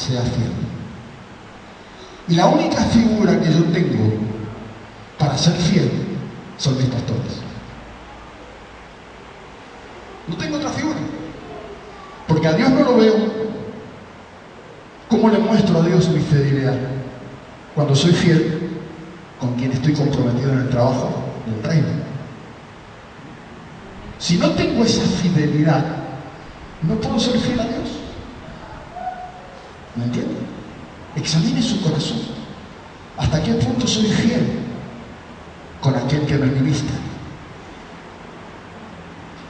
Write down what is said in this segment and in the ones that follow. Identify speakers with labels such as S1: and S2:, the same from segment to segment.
S1: sea fiel. Y la única figura que yo tengo para ser fiel son mis pastores. No tengo otra figura. Porque a Dios no lo veo. ¿Cómo le muestro a Dios mi fidelidad? Cuando soy fiel con quien estoy comprometido en el trabajo del reino. Si no tengo esa fidelidad, no puedo ser fiel a Dios. ¿Me entiende? Examine su corazón. ¿Hasta qué punto soy fiel con aquel que me ministra?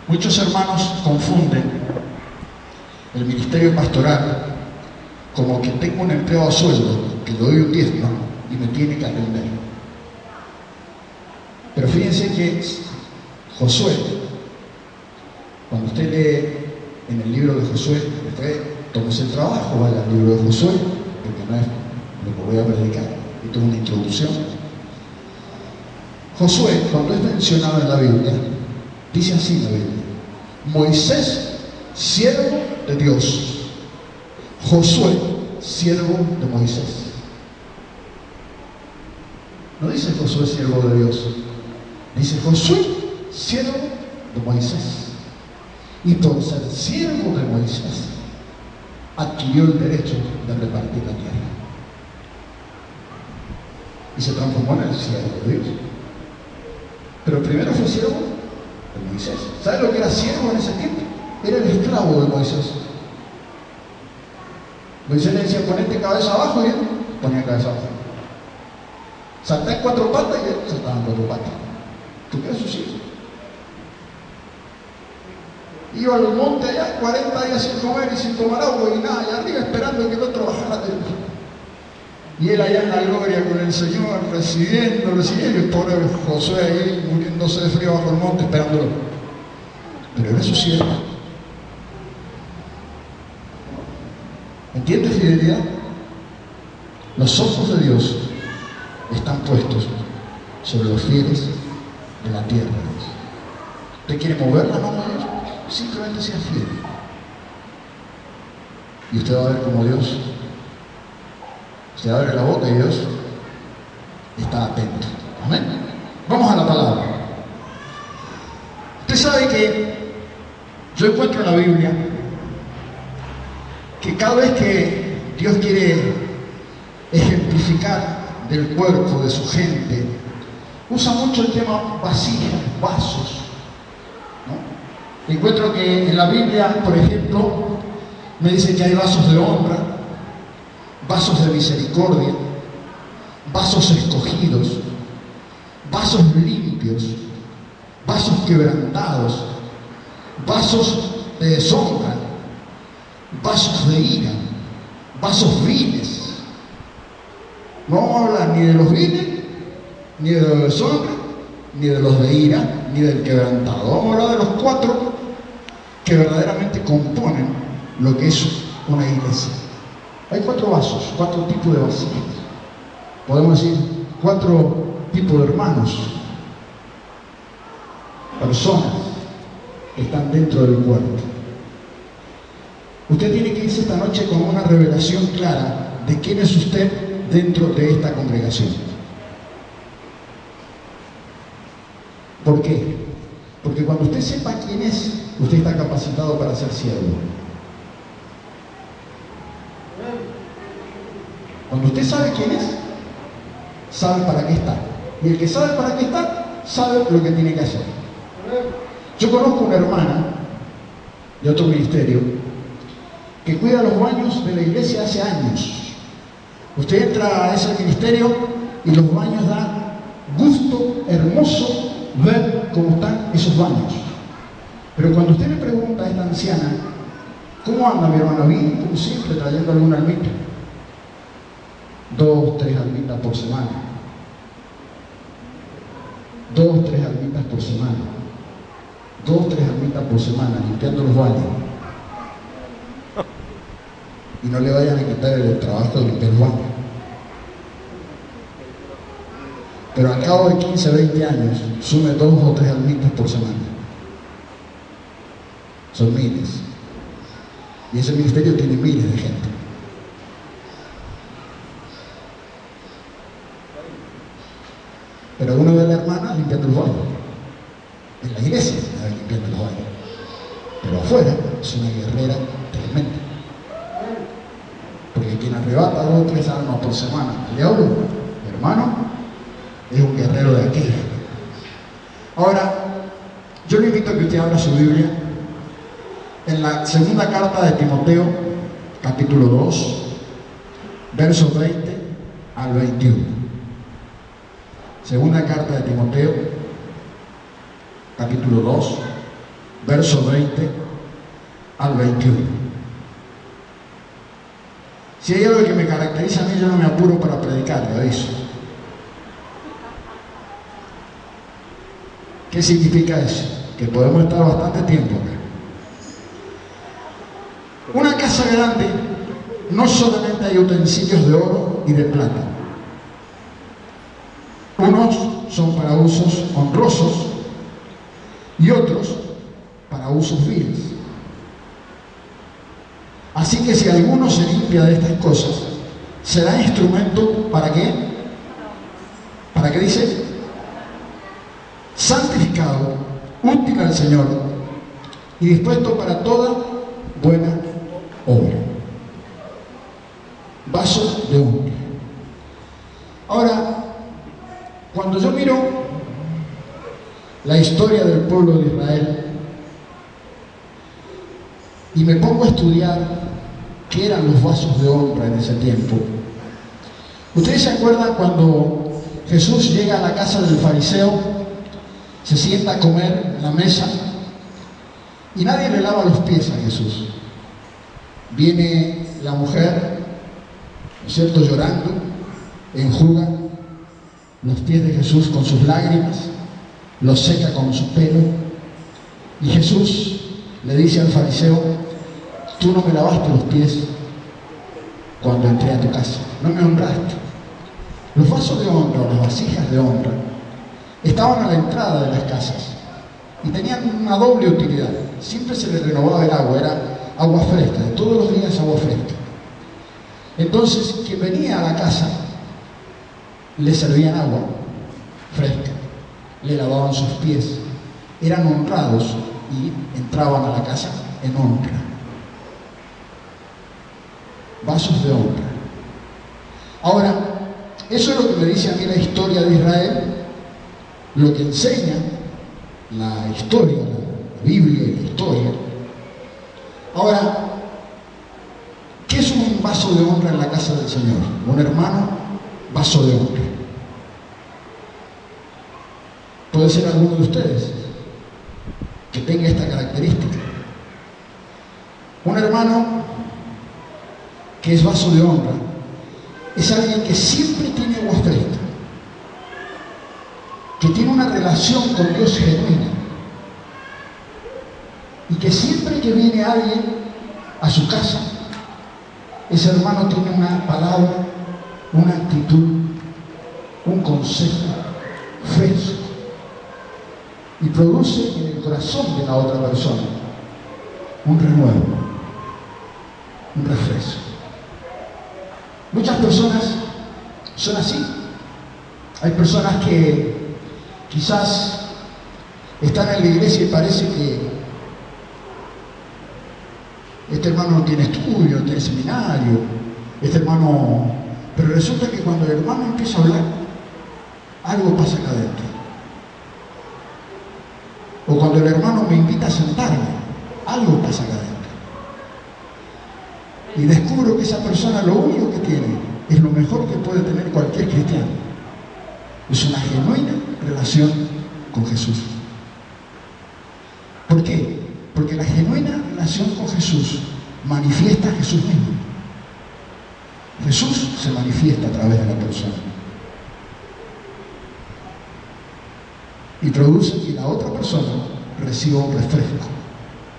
S1: Muchos hermanos confunden el ministerio pastoral como que tengo un empleo a sueldo, que le doy un diezmo y me tiene que atender. Pero fíjense que Josué, cuando usted lee en el libro de Josué, después tómese el trabajo, vaya al libro de Josué, porque no es lo que voy a predicar, esto es una introducción. Josué, cuando es mencionado en la Biblia, dice así la Biblia: Moisés, siervo de Dios. Josué, siervo de Moisés. No dice Josué, siervo de Dios. Dice Josué, siervo de Moisés. Y por ser siervo de Moisés, adquirió el derecho de repartir la tierra. Y se transformó en el siervo de Dios. Pero primero fue siervo de Moisés. ¿Sabe lo que era siervo en ese tiempo? Era el esclavo de Moisés. Moisés le decía: ponete cabeza abajo, y él ponía cabeza abajo. Saltá en cuatro patas, y él saltaba en cuatro patas. ¿Tú crees eso? Sí. Iba al monte allá 40 días sin comer y sin tomar agua y nada, allá arriba esperando que el otro bajara de él. Y él allá en la gloria con el Señor, recibiendo, y el pobre Josué ahí muriéndose de frío bajo el monte esperándolo. Pero era su siervo. ¿Entiendes fidelidad? Los ojos de Dios están puestos sobre los fieles de la tierra. ¿Usted quiere mover la mano de Dios? Simplemente sea fiel. Y usted va a ver como Dios, usted abre la boca y Dios está atento. Amén. Vamos a la palabra. Usted sabe que yo encuentro en la Biblia que cada vez que Dios quiere ejemplificar del cuerpo de su gente, usa mucho el tema vasijas, vasos, ¿no? Encuentro que en la Biblia, por ejemplo, me dice que hay vasos de honra, vasos de misericordia, vasos escogidos, vasos limpios, vasos quebrantados, vasos de deshonra, vasos de ira, vasos viles. No vamos a hablar ni de los viles, ni de los de deshonra, ni de los de ira, ni del quebrantado. Vamos a hablar de los cuatro que verdaderamente componen lo que es una iglesia. Hay cuatro vasos, cuatro tipos de vasijas. Podemos decir cuatro tipos de hermanos, personas que están dentro del cuerpo. Usted tiene que irse esta noche con una revelación clara de quién es usted dentro de esta congregación. ¿Por qué? Porque cuando usted sepa quién es, usted está capacitado para ser siervo. Cuando usted sabe quién es, sabe para qué está. Y el que sabe para qué está, sabe lo que tiene que hacer. Yo conozco una hermana de otro ministerio que cuida los baños de la iglesia hace años. Usted entra a ese ministerio y los baños dan gusto, hermoso ver cómo están esos baños. Pero cuando usted le pregunta a esta anciana: ¿cómo anda mi hermana? Bien, como siempre, trayendo alguna almita. 2, 3 almitas por semana. 2, 3 almitas por semana. 2, 3 almitas por semana, limpiando los baños. Y no le vayan a quitar el trabajo de limpiar el baño. Pero al cabo de 15, 20 años, sume 2 o 3 almitas por semana. Son miles. Y ese ministerio tiene miles de gente. pero uno ve a la hermana limpiando los baños. En la iglesia está limpiando los baños, pero afuera es una guerrera tremenda. Porque quien arrebata 2 o 3 almas por semana al diablo, hermano, es un guerrero de aquella. Ahora, yo le invito a que usted abra su Biblia en la segunda carta de Timoteo, capítulo 2, versos 20 al 21. Segunda carta de Timoteo, capítulo 2, versos 20 al 21. Si hay algo que me caracteriza a mí, yo no me apuro para predicar, le aviso. ¿Qué significa eso? Que podemos estar bastante tiempo acá. Una casa grande no solamente hay utensilios de oro y de plata. Unos son para usos honrosos y otros para usos viles. Así que si alguno se limpia de estas cosas, será instrumento ¿para qué? ¿Para qué dice? Santificado, útil al Señor y dispuesto para toda buena obra. Vasos de honra. Ahora, cuando yo miro la historia del pueblo de Israel y me pongo a estudiar qué eran los vasos de honra en ese tiempo, ¿ustedes se acuerdan cuando Jesús llega a la casa del fariseo, se sienta a comer en la mesa y nadie le lava los pies a Jesús? Viene la mujer, ¿no es cierto?, llorando, enjuga los pies de Jesús con sus lágrimas, los seca con su pelo, y Jesús le dice al fariseo: tú no me lavaste los pies cuando entré a tu casa, no me honraste. Los vasos de honra o las vasijas de honra estaban a la entrada de las casas y tenían una doble utilidad. Siempre se les renovaba el agua, era agua fresca, de todos los días agua fresca. Entonces, quien venía a la casa le servían agua fresca, le lavaban sus pies, eran honrados y entraban a la casa en honra. Vasos de honra. Ahora, eso es lo que me dice a mí la historia de Israel, lo que enseña la historia, la Biblia y la historia. Ahora, ¿qué es un vaso de honra en la casa del Señor? Un hermano, vaso de honra. Puede ser alguno de ustedes que tenga esta característica. Un hermano que es vaso de honra es alguien que siempre tiene agua fresca, que tiene una relación con Dios genuina y que siempre que viene alguien a su casa, ese hermano tiene una palabra, una actitud, un consejo fresco y produce en el corazón de la otra persona un renuevo, un refresco. Muchas personas son así. Hay personas que quizás están en la iglesia y parece que este hermano no tiene estudio, no tiene seminario, este hermano... Pero resulta que cuando el hermano empieza a hablar, algo pasa acá adentro. O cuando el hermano me invita a sentarme, algo pasa acá adentro. Y descubro que esa persona lo único que tiene es lo mejor que puede tener cualquier cristiano. Es una genuina relación con Jesús. ¿Por qué? Porque la genuina relación con Jesús manifiesta a Jesús mismo. Jesús se manifiesta a través de la persona y produce que la otra persona reciba un refresco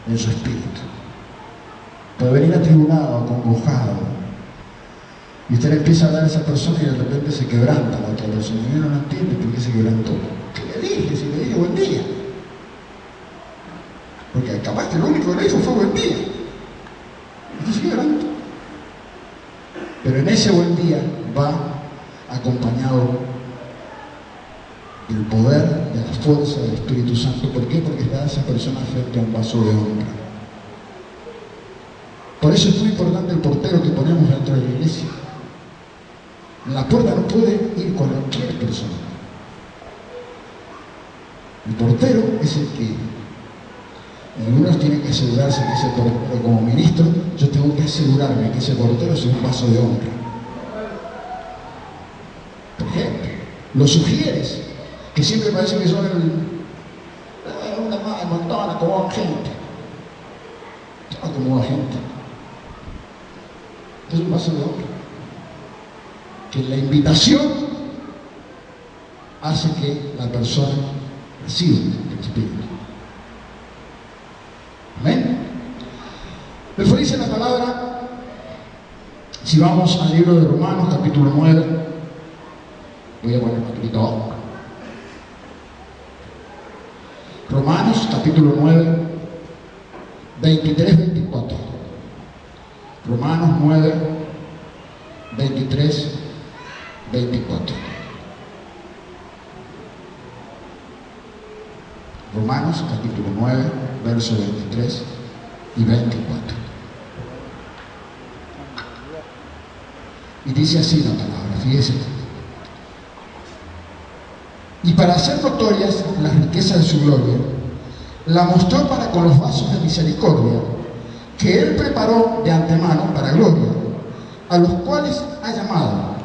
S1: en su espíritu. Puede venir atribulado, acongojado, y usted le empieza a hablar a esa persona y de repente se quebranta la otra persona y uno no entiende por qué se quebrantó. ¿Qué le dije? Si le dije buen día, porque capaz que lo único que le dijo fue buen día, y se quebrantó. Pero en ese buen día va acompañado el poder, de la fuerza del Espíritu Santo. ¿Por qué? Porque está esa persona frente a un vaso de honra. Por eso es muy importante el portero que ponemos dentro de la iglesia. En la puerta no puede ir cualquier persona. El portero es el que, y uno tiene que asegurarse que ese portero, como ministro, yo tengo que asegurarme que ese portero es un vaso de honra. Por ejemplo, los sugieres, que siempre parece que son una montón, acomodan gente. No acomoda gente. Es un vaso de honra. Que la invitación hace que la persona reciba el Espíritu. Amén. Después dice la palabra, si vamos al libro de Romanos, capítulo 9, voy a poner un poquito abajo. Romanos, capítulo 9, 23-24. Romanos 9, 23, 24. Romanos capítulo 9, versos 23 y 24. Y dice así la palabra, fíjese. Y para hacer notorias las riquezas de su gloria, la mostró para con los vasos de misericordia, que Él preparó de antemano para gloria, a los cuales ha llamado,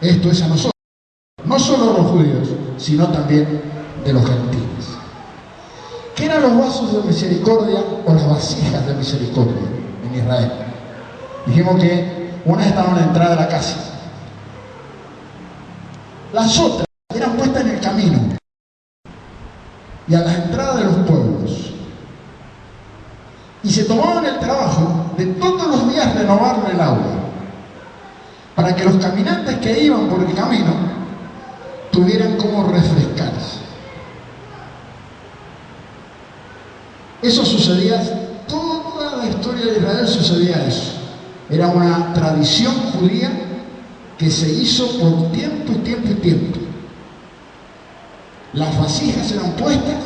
S1: esto es a nosotros, no solo a los judíos, sino también de los gentiles. ¿Qué eran los vasos de misericordia o las vasijas de misericordia en Israel? Dijimos que unas estaban a la entrada de la casa, las otras eran puestas en el camino y a las entradas de los pueblos, y se tomaban el trabajo de todos los días renovarle el agua, para que los caminantes que iban por el camino tuvieran como refrescarse. Eso sucedía, toda la historia de Israel sucedía eso. Era una tradición judía que se hizo por tiempo y tiempo y tiempo. Las vasijas eran puestas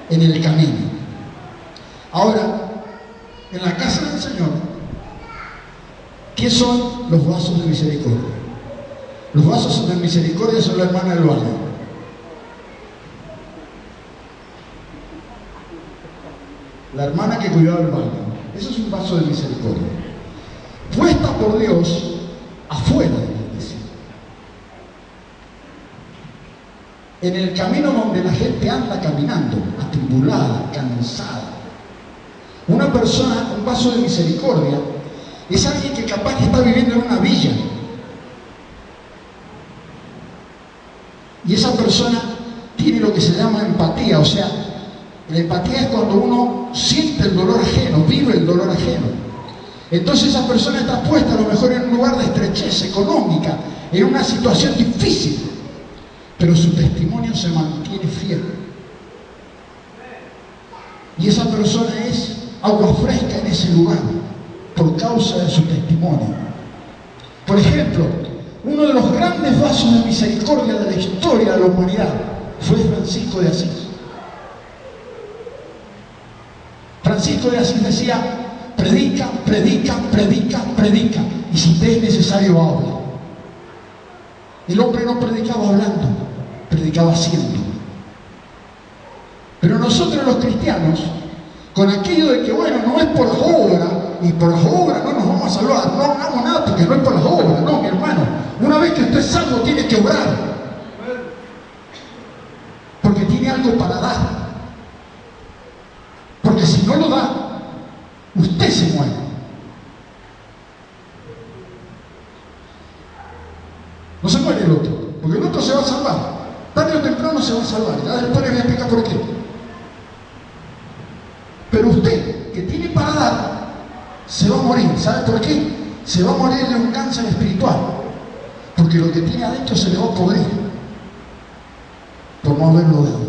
S1: en el camino. Ahora, en la casa del Señor, ¿qué son los vasos de misericordia? Los vasos de misericordia son la hermana del baño. La hermana que cuidaba el baño. Eso es un vaso de misericordia. Puesta por Dios afuera de la iglesia. En el camino donde la gente anda caminando, atribulada, cansada. Una persona, un vaso de misericordia, es alguien que capaz que está viviendo en una villa. Y esa persona tiene lo que se llama empatía, o sea, la empatía es cuando uno siente el dolor ajeno, vive el dolor ajeno. Entonces esa persona está puesta a lo mejor en un lugar de estrechez económica, en una situación difícil, pero su testimonio se mantiene fiel. Y esa persona es agua fresca en ese lugar, por causa de su testimonio. Por ejemplo, uno de los grandes vasos de misericordia de la historia de la humanidad fue Francisco de Asís. Francisco de Asís decía, predica, predica, predica, predica, y si te es necesario habla. El hombre no predicaba hablando, predicaba haciendo. Pero nosotros los cristianos, con aquello de que bueno, no es por las obras, y por las obras no nos vamos a salvar, no hagamos nada porque no es por las obras, no, mi hermano, una vez que usted es salvo tiene que obrar, porque tiene algo para dar. Porque si no lo da, usted se muere. No se muere el otro, porque el otro se va a salvar. Tarde o temprano se va a salvar. Ya después les voy a explicar por qué. Pero usted, que tiene para dar, se va a morir. ¿Sabe por qué? Se va a morir de un cáncer espiritual. Porque lo que tiene adentro se le va a podrir por no haberlo dado.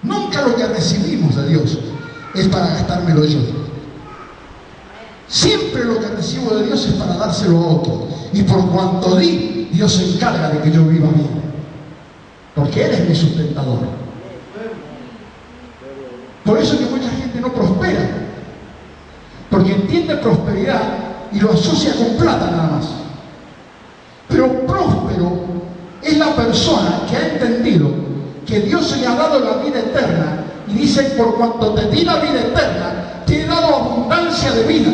S1: Nunca lo que recibimos de Dios es para gastármelo yo. Siempre lo que recibo de Dios es para dárselo a otro. Y por cuanto di, Dios se encarga de que yo viva bien, porque Él es mi sustentador. Por eso es que mucha gente no prospera, porque entiende prosperidad y lo asocia con plata nada más. Pero próspero es la persona que ha entendido que Dios le ha dado la vida eterna y dice: por cuanto te di la vida eterna, te he dado abundancia de vida,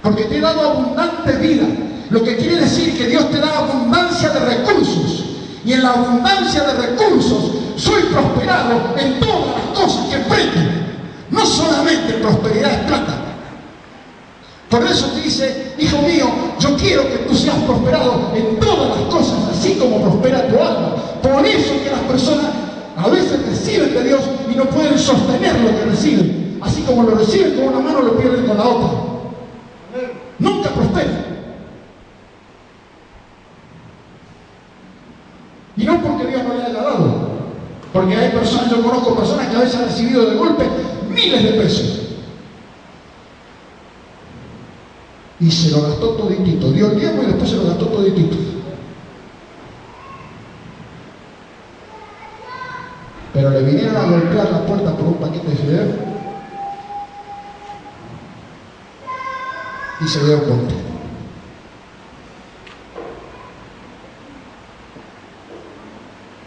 S1: porque te he dado abundante vida. Lo que quiere decir que Dios te da abundancia de recursos, y en la abundancia de recursos soy prosperado en todas las cosas que enfrento. No solamente prosperidad es plata. Por eso te dice: hijo mío, yo quiero que tú seas prosperado en todas las cosas, así como prospera tu alma. Por eso que las personas a veces reciben de Dios y no pueden sostener lo que reciben. Así como lo reciben con una mano, lo pierden con la otra. Nunca prosperan. Y no porque Dios no le haya dado, porque hay personas, yo conozco personas que a veces han recibido de golpe miles de pesos y se lo gastó toditito, dio el diezmo y después se lo gastó toditito. Pero le vinieron a golpear la puerta por un paquete de fideos y se dio cuenta.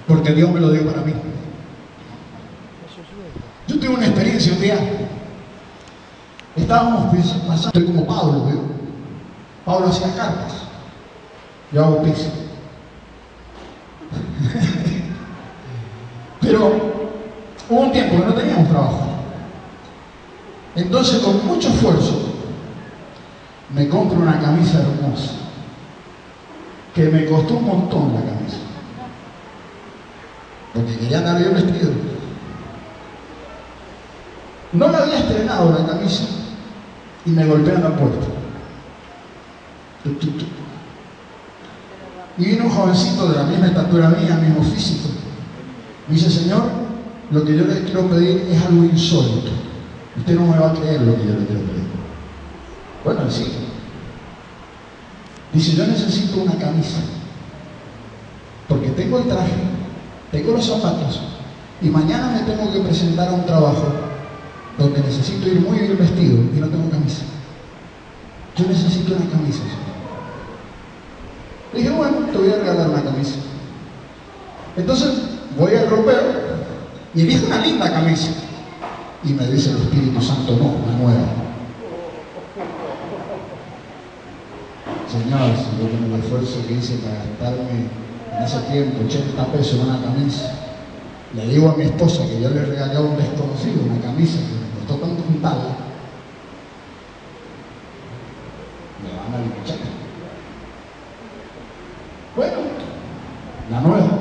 S1: Porque Dios me lo dio para mí. Yo tuve una experiencia un día. Estábamos pasando, estoy como Pablo, ¿veo? Pablo hacía cartas, yo hago pizza. Pero hubo un tiempo que no teníamos trabajo. Entonces, con mucho esfuerzo, me compro una camisa hermosa, que me costó un montón la camisa, porque quería andar bien vestido. No la había estrenado la camisa y me golpean la puerta. Y vino un jovencito de la misma estatura mía, mismo físico. Me dice: señor, lo que yo le quiero pedir es algo insólito. Usted no me va a creer lo que yo le quiero pedir. Bueno, sí. Dice: yo necesito una camisa, porque tengo el traje, tengo los zapatos, y mañana me tengo que presentar a un trabajo donde necesito ir muy bien vestido y no tengo camisa. Yo necesito una camisa, señor. Le dije: bueno, te voy a regalar una camisa. Entonces voy al ropero y elijo una linda camisa. Y me dice el Espíritu Santo: no, la nueva. Señor, si yo con el esfuerzo que hice para gastarme en ese tiempo 80 pesos en una camisa, le digo a mi esposa que yo le regalé a un desconocido una camisa que me costó tanto juntarla, me van a linchar. Bueno, la nueva,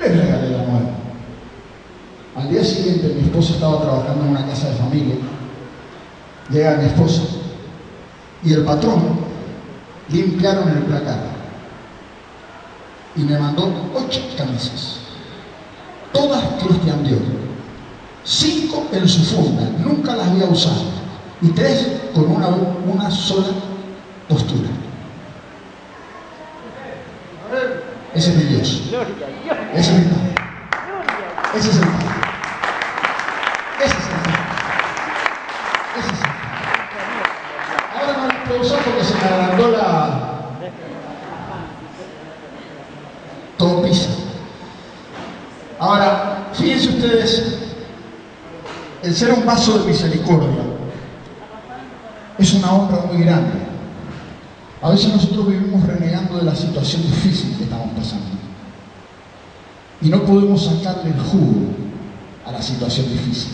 S1: le regalé la nueva. Al día siguiente mi esposa estaba trabajando en una casa de familia. Llega mi esposa y el patrón limpiaron el placar y me mandó 8 camisas, todas Christian Dior, 5 en su funda, nunca las había usado, y 3 con una sola postura. Ese es mi Dios, ese es mi Padre, ese es el Padre, ese es el Padre, ese es el Padre. Ahora no lo puedo usar porque se me agrandó la todo pisa. Ahora, fíjense ustedes, el ser un vaso de misericordia es una honra muy grande. A veces nosotros vivimos renegando de la situación difícil que estamos pasando y no podemos sacarle el jugo a la situación difícil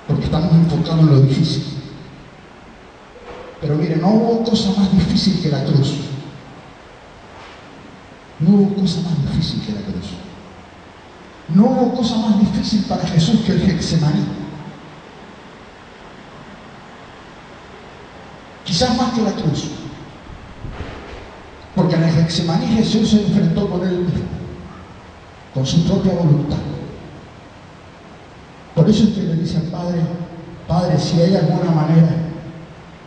S1: porque estamos enfocados en lo difícil. Pero mire, no hubo cosa más difícil que la cruz. No hubo cosa más difícil que la cruz. No hubo cosa más difícil para Jesús que el Getsemaní. Quizás más que la cruz. Porque en el Getsemaní Jesús se enfrentó con él mismo, con su propia voluntad. Por eso es que le dice al Padre: Padre, si hay alguna manera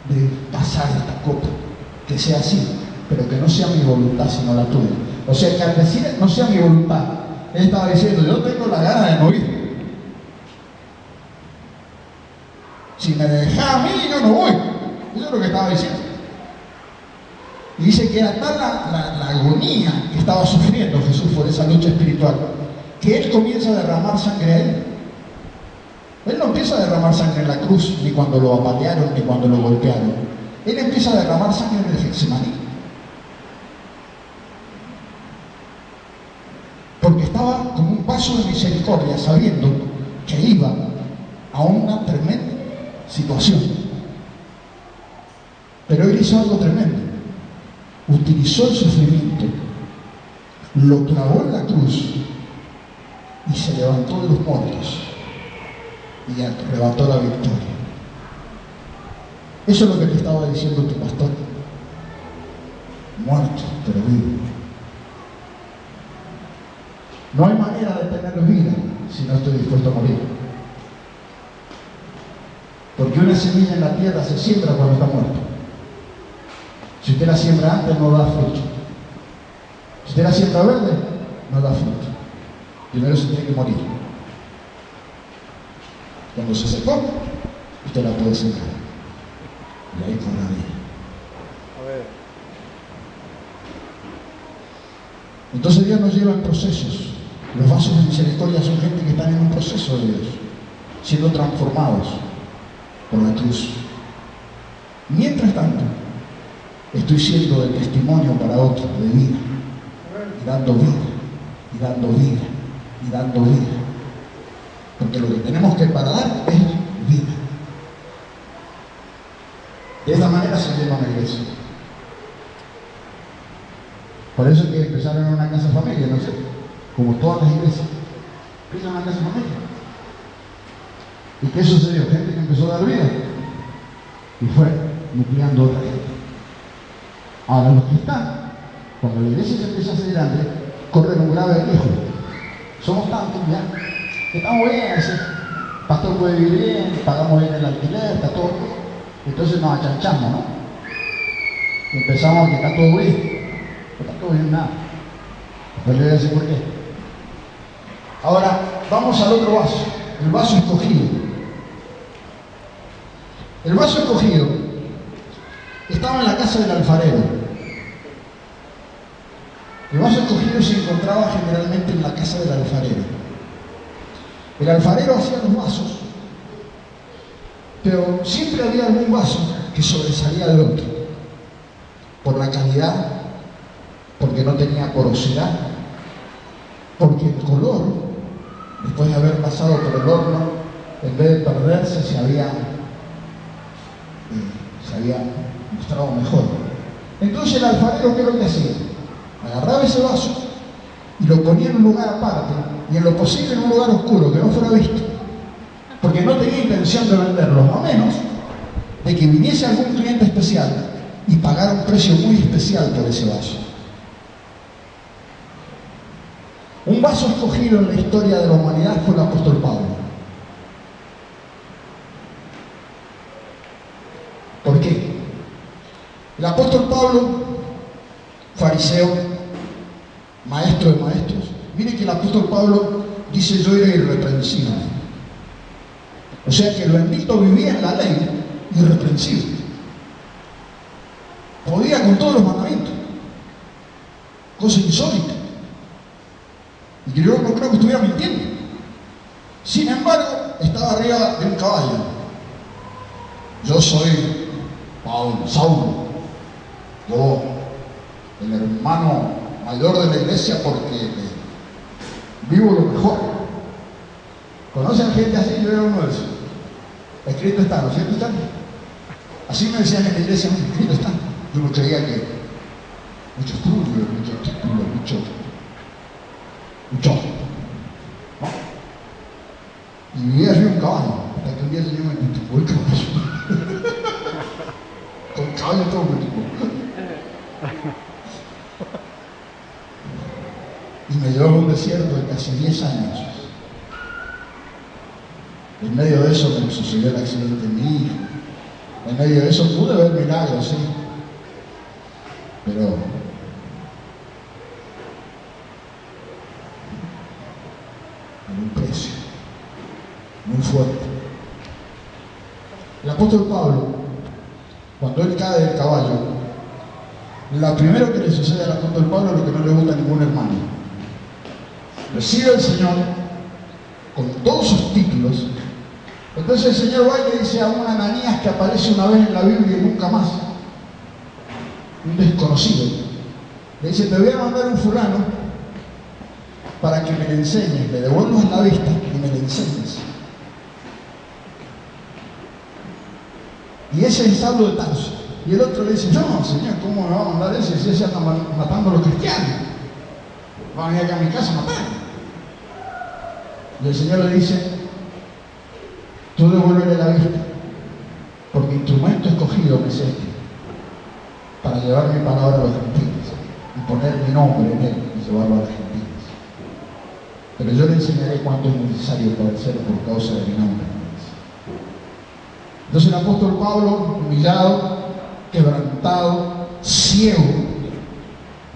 S1: de pasar esta copa, que sea así, pero que no sea mi voluntad sino la tuya. O sea que al decir no sea mi voluntad, él estaba diciendo, yo tengo la gana de morir. Si me dejas a mí, yo no voy. Eso es lo que estaba diciendo. Y dice que era tal la agonía que estaba sufriendo Jesús por esa lucha espiritual, que él comienza a derramar sangre a él. Él no empieza a derramar sangre en la cruz, ni cuando lo apalearon, ni cuando lo golpearon. Él empieza a derramar sangre en el Getsemaní. Porque estaba como un paso de misericordia, sabiendo que iba a una tremenda situación. Pero él hizo algo tremendo. Utilizó el sufrimiento, lo clavó en la cruz y se levantó de los muertos y arrebató la victoria. Eso es lo que te estaba diciendo tu pastor. Muerto, pero vivo. No hay manera de tener vida si no estoy dispuesto a morir. Porque una semilla en la tierra se siembra cuando está muerto. Si usted la siembra antes, no da fruto. Si usted la siembra verde, no da fruto. Primero se tiene que morir. Cuando se secó, usted la puede sembrar. Y ahí con la vida. A ver. Entonces Dios nos lleva en procesos. Los vasos de misericordia son gente que están en un proceso de Dios, siendo transformados por la cruz. Mientras tanto, estoy siendo de testimonio para otros, de vida, y dando vida, y dando vida, y dando vida. Porque lo que tenemos que para dar es vida. De esta manera se lleva una iglesia. Por eso es que empezaron en una casa familia, no sé, como todas las iglesias. Empiezan una casa familia. ¿Y qué sucedió? Gente que empezó a dar vida y fue nucleando otra gente. Ahora los que están, cuando la iglesia se empieza a hacer grande, corren un grave riesgo. Somos tantos ya, que estamos bien, ese pastor puede vivir bien, pagamos bien el alquiler, está todo. Entonces nos achanchamos, ¿no? Y empezamos a que está todo bien. No está todo bien nada. Después le voy a decir por qué. Ahora, vamos al otro vaso, el vaso escogido. El vaso escogido estaba en la casa del alfarero. El vaso escogido se encontraba generalmente en la casa del alfarero. El alfarero hacía los vasos, pero siempre había algún vaso que sobresalía del otro, por la calidad, porque no tenía porosidad, porque el color, después de haber pasado por el horno, en vez de perderse, se había mostrado mejor. Entonces el alfarero, ¿qué es lo que hacía? Agarraba ese vaso y lo ponía en un lugar aparte, y en lo posible en un lugar oscuro, que no fuera visto, porque no tenía intención de venderlo, a menos de que viniese algún cliente especial y pagara un precio muy especial por ese vaso. Un vaso escogido en la historia de la humanidad fue el apóstol Pablo. ¿Por qué? El apóstol Pablo, fariseo, maestro de maestros, mire que el apóstol Pablo dice: yo era irreprensible. O sea que el bendito vivía en la ley irreprensible. Podía con todos los mandamientos. Cosa insólita. Y que yo no creo que estuviera mintiendo. Sin embargo, estaba arriba de un caballo. Yo soy Saulo, yo, el hermano mayor de la iglesia, porque vivo lo mejor. ¿Conocen gente así? Yo era uno de esos. Escrito está, ¿no es cierto? Así me decían en la iglesia: escrito está. Yo no creía que mucho estudio, mucho título, mucho, ¿no? Y vivía arriba un caballo, hasta que un día el Señor me multiplicó el caballo. Con caballo todo multiplicó. Y me llevó a un desierto de casi 10 años. En medio de eso me sucedió el accidente de mi hijo. En medio de eso pude ver milagros, sí. pero en un precio muy fuerte. El apóstol Pablo, cuando él cae del caballo, lo primero que le sucede al apóstol Pablo es lo que no le gusta a ningún hermano. Recibe al Señor con todos sus títulos. Entonces el Señor va y le dice a un Ananías que aparece una vez en la Biblia y nunca más, un desconocido, le dice: te voy a mandar un fulano para que me le enseñes, le devuelvas la vista y me le enseñes. Y ese es Saulo de Tarso. Y el otro le dice: no, Señor, ¿cómo me va a mandar ese si ese anda matando a los cristianos? Van a ir acá a mi casa a matar. Y el Señor le dice: tú devuélvele la vista, porque instrumento escogido me es este, para llevar mi palabra a los gentiles y poner mi nombre en él y llevarlo a los gentiles. Pero yo le enseñaré cuánto es necesario padecer por causa de mi nombre. Entonces el apóstol Pablo, humillado, quebrantado, ciego,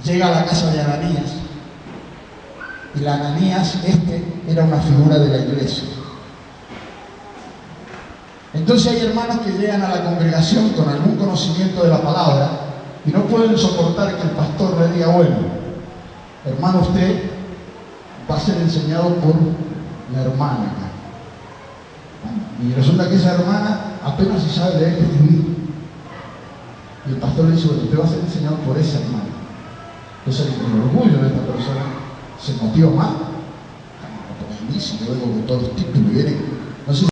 S1: llega a la casa de Ananías. Y la Ananías, era una figura de la iglesia. Entonces hay hermanos que llegan a la congregación con algún conocimiento de la palabra y no pueden soportar que el pastor le diga: bueno, hermano, usted va a ser enseñado por la hermana. Y resulta que esa hermana apenas si sabe leer y escribir. Y el pastor le dice: bueno, usted va a ser enseñado por esa hermana. Entonces el orgullo de esta persona se motiva más. Por mí, si yo vengo con todos los títulos y vienen, no sé